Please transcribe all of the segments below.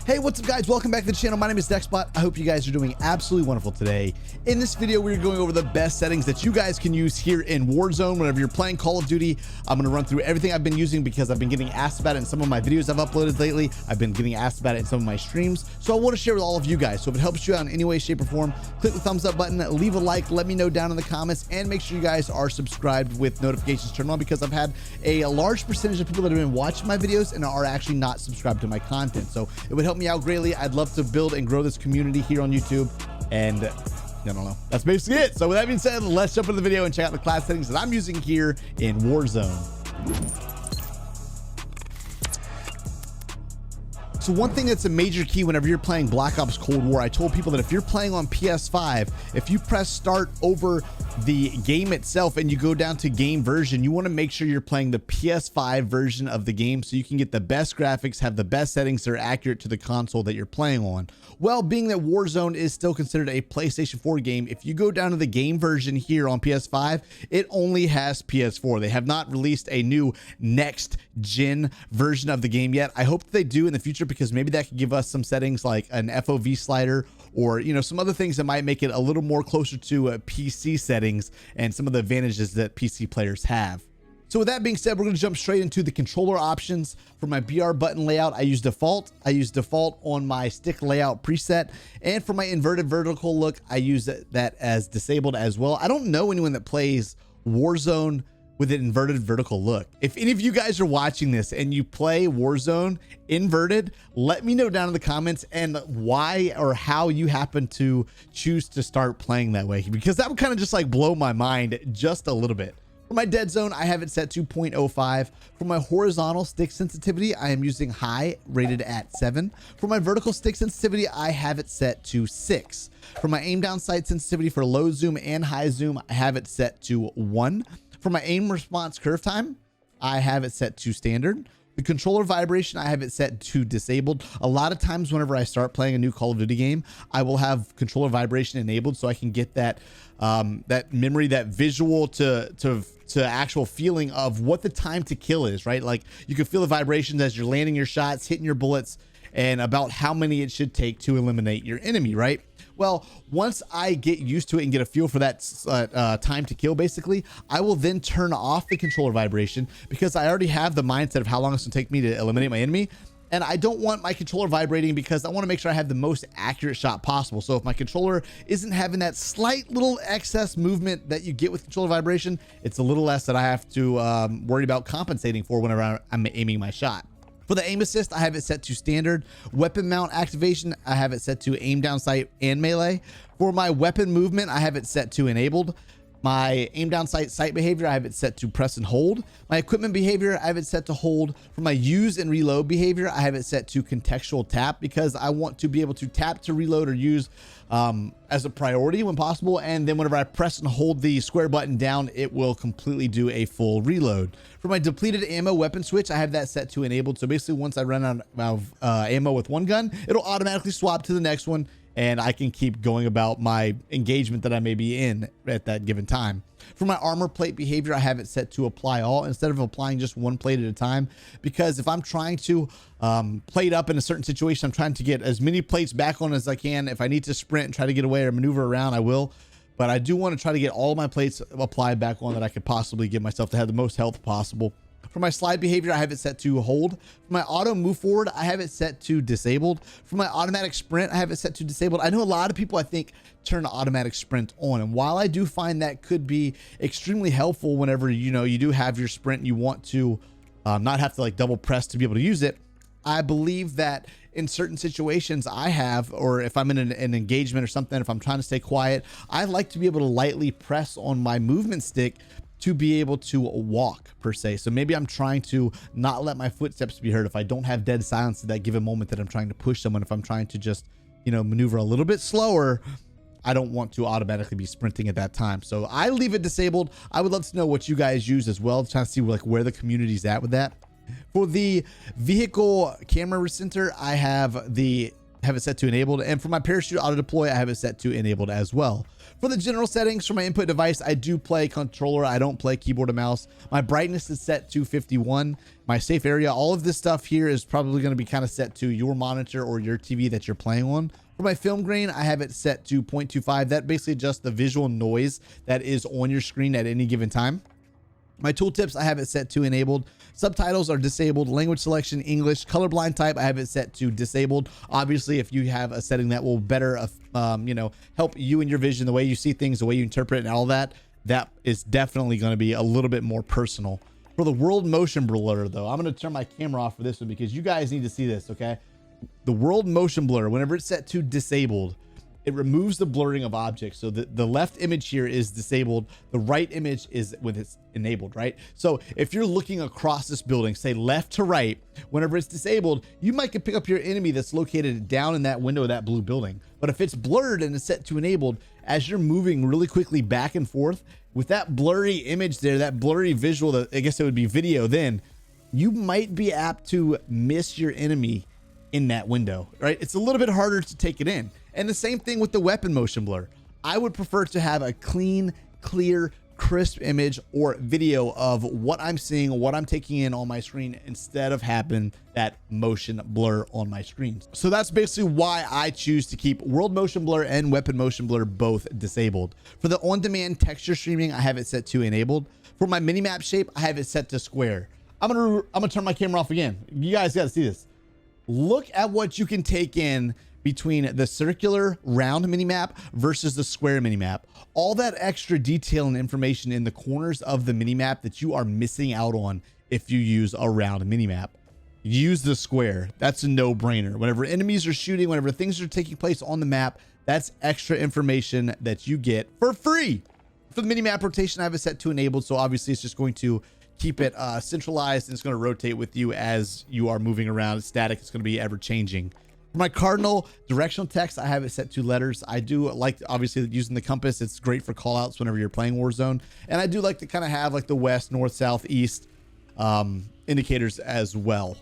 Hey, what's up guys? Welcome back to the channel. My name is Dexbot. I hope you guys are doing absolutely wonderful today. In this video, we're going over the best settings that you guys can use here in Warzone whenever you're playing Call of Duty. I'm going to run through everything I've been using because I've been getting asked about it in some of my videos I've uploaded lately. I've been getting asked about it in some of my streams. So I want to share with all of you guys. So if it helps you out in any way, shape, or form, click the thumbs up button, leave a like, let me know down in the comments, and make sure you guys are subscribed with notifications turned on because I've had a large percentage of people that have been watching my videos and are actually not subscribed to my content. So it would help me out greatly. I'd love to build and grow this community here on YouTube, and I don't know, that's basically it. So with that being said, let's jump into the video and check out the class settings that I'm using here in Warzone. So one thing that's a major key whenever you're playing Black Ops Cold War, I told people that if you're playing on PS5, if you press start over the game itself and you go down to game version, you want to make sure you're playing the PS5 version of the game so you can get the best graphics, have the best settings that are accurate to the console that you're playing on. Well, being that Warzone is still considered a PlayStation 4 game, if you go down to the game version here on PS5, it only has PS4. They have not released a new next gen version of the game yet. I hope that they do in the future because maybe that could give us some settings like an FOV slider or, you know, some other things that might make it a little more closer to PC settings and some of the advantages that PC players have. So with that being said, we're going to jump straight into the controller options. For my BR button layout, I use default. I use default on my stick layout preset. And for my inverted vertical look, I use that as disabled as well. I don't know anyone that plays Warzone with an inverted vertical look. If any of you guys are watching this and you play Warzone inverted, let me know down in the comments and why or how you happen to choose to start playing that way, because that would kind of just like blow my mind just a little bit. For my dead zone, I have it set to 0.05. For my horizontal stick sensitivity, I am using high, rated at 7. For my vertical stick sensitivity, I have it set to 6. For my aim down sight sensitivity for low zoom and high zoom, I have it set to 1. For my aim response curve time, I have it set to standard. The controller vibration, I have it set to disabled. A lot of times whenever I start playing a new Call of Duty game, I will have controller vibration enabled so I can get that that memory, that visual to actual feeling of what the time to kill is, right? Like you can feel the vibrations as you're landing your shots, hitting your bullets, and about how many it should take to eliminate your enemy, right? Well, once I get used to it and get a feel for that time to kill, basically, I will then turn off the controller vibration because I already have the mindset of how long it's gonna take me to eliminate my enemy. And I don't want my controller vibrating because I want to make sure I have the most accurate shot possible. So if my controller isn't having that slight little excess movement that you get with controller vibration, it's a little less that I have to worry about compensating for whenever I'm aiming my shot. For the aim assist, I have it set to standard. Weapon mount activation, I have it set to aim down sight and melee. For my weapon movement, I have it set to enabled. My aim down sight behavior, I have it set to press and hold. My equipment behavior, I have it set to hold. For my use and reload behavior, I have it set to contextual tap because I want to be able to tap to reload or use as a priority when possible. And then whenever I press and hold the square button down, it will completely do a full reload. For my depleted ammo weapon switch, I have that set to enabled. So basically once I run out of ammo with one gun, it'll automatically swap to the next one, and I can keep going about my engagement that I may be in at that given time. For my armor plate behavior, I have it set to apply all instead of applying just one plate at a time, because if I'm trying to plate up in a certain situation, I'm trying to get as many plates back on as I can. If I need to sprint and try to get away or maneuver around, I will. But I do want to try to get all my plates applied back on that I could possibly give myself to have the most health possible. For my slide behavior, I have it set to hold. For my auto move forward, I have it set to disabled. For my automatic sprint, I have it set to disabled. I know a lot of people, I think, turn automatic sprint on. And while I do find that could be extremely helpful whenever, you know, you do have your sprint and you want to not have to like double press to be able to use it, I believe that in certain situations I have, or if I'm in an engagement or something, if I'm trying to stay quiet, I like to be able to lightly press on my movement stick to be able to walk per se. So maybe I'm trying to not let my footsteps be heard if I don't have dead silence at that given moment that I'm trying to push someone. If I'm trying to just, you know, maneuver a little bit slower, I don't want to automatically be sprinting at that time. So I leave it disabled. I would love to know what you guys use as well, trying to see like where the community's at with that. For the vehicle camera center, I have the have it set to enabled, and for my parachute auto deploy, I have it set to enabled as well. For the general settings for my input device, I do play controller. I don't play keyboard and mouse. My brightness is set to 51. My safe area, all of this stuff here is probably going to be kind of set to your monitor or your TV that you're playing on. For my film grain, I have it set to 0.25. That basically adjusts the visual noise that is on your screen at any given time. My tooltips, I have it set to enabled. Subtitles are disabled. Language selection, English. Colorblind type, I have it set to disabled. Obviously, if you have a setting that will better, help you and your vision, the way you see things, the way you interpret and all that, that is definitely going to be a little bit more personal. For the world motion blur, though, I'm going to turn my camera off for this one because you guys need to see this, okay? The world motion blur, whenever it's set to disabled, it removes the blurring of objects. So the left image here is disabled. The right image is when it's enabled, right? So if you're looking across this building, say left to right, whenever it's disabled, you might pick up your enemy that's located down in that window of that blue building. But if it's blurred and it's set to enabled, as you're moving really quickly back and forth with that blurry image there, that blurry visual, that I guess it would be video, then you might be apt to miss your enemy in that window, right? It's a little bit harder to take it in. And the same thing with the weapon motion blur. I would prefer to have a clean, clear, crisp image or video of what I'm seeing, what I'm taking in on my screen, instead of having that motion blur on my screen. So that's basically why I choose to keep world motion blur and weapon motion blur both disabled. For the on-demand texture streaming, I have it set to enabled. For my minimap shape, I have it set to square. I'm gonna turn my camera off again. You guys gotta see this. Look at what you can take in between the circular round minimap versus the square minimap. All that extra detail and information in the corners of the minimap that you are missing out on if you use a round minimap. Use the square. That's a no-brainer. Whenever enemies are shooting, whenever things are taking place on the map, that's extra information that you get for free. For the minimap rotation, I have it set to enabled, so obviously it's just going to keep it centralized, and it's going to rotate with you as you are moving around. It's static. It's going to be ever changing. For my Cardinal directional text, I have it set to letters. I do like, obviously, using the compass. It's great for call outs whenever you're playing Warzone. And I do like to kind of have like the west, north, south, east indicators as well.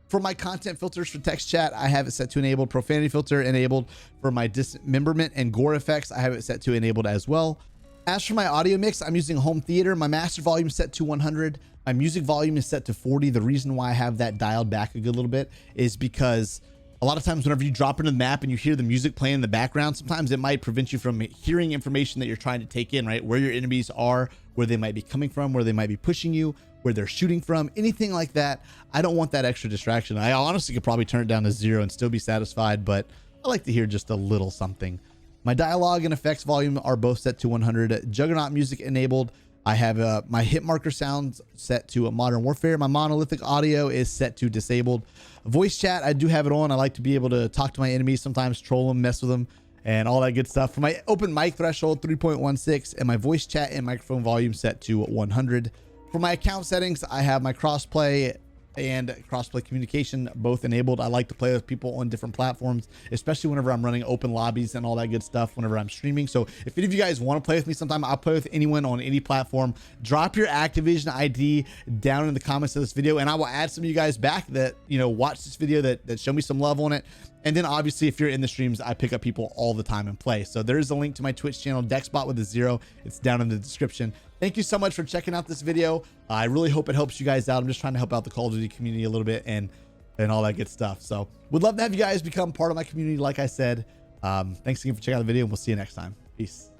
For my content filters for text chat, I have it set to enabled. Profanity filter enabled. For my dismemberment and gore effects, I have it set to enabled as well. As for my audio mix, I'm using home theater. My master volume is set to 100. My music volume is set to 40. The reason why I have that dialed back a good little bit is because a lot of times whenever you drop into the map and you hear the music playing in the background, sometimes it might prevent you from hearing information that you're trying to take in, right? Where your enemies are, where they might be coming from, where they might be pushing you, where they're shooting from, anything like that. I don't want that extra distraction. I honestly could probably turn it down to 0 and still be satisfied, but I like to hear just a little something. My dialogue and effects volume are both set to 100. Juggernaut music enabled. I have my hit marker sounds set to a modern warfare. My monolithic audio is set to disabled. Voice chat, I do have it on. I like to be able to talk to my enemies, sometimes troll them, mess with them, and all that good stuff. For my open mic threshold, 3.16, and my voice chat and microphone volume set to 100. For my account settings, I have my crossplay and crossplay communication both enabled. I like to play with people on different platforms, especially whenever I'm running open lobbies and all that good stuff whenever I'm streaming. So if any of you guys want to play with me sometime, I'll play with anyone on any platform. Drop your Activision ID down in the comments of this video, and I will add some of you guys back that, watch this video that show me some love on it. And then obviously, if you're in the streams, I pick up people all the time and play. So there's a link to my Twitch channel, Dexbot with a 0. It's down in the description. Thank you so much for checking out this video. I really hope it helps you guys out. I'm just trying to help out the Call of Duty community a little bit and all that good stuff. So would love to have you guys become part of my community. Like I said, thanks again for checking out the video, and we'll see you next time. Peace.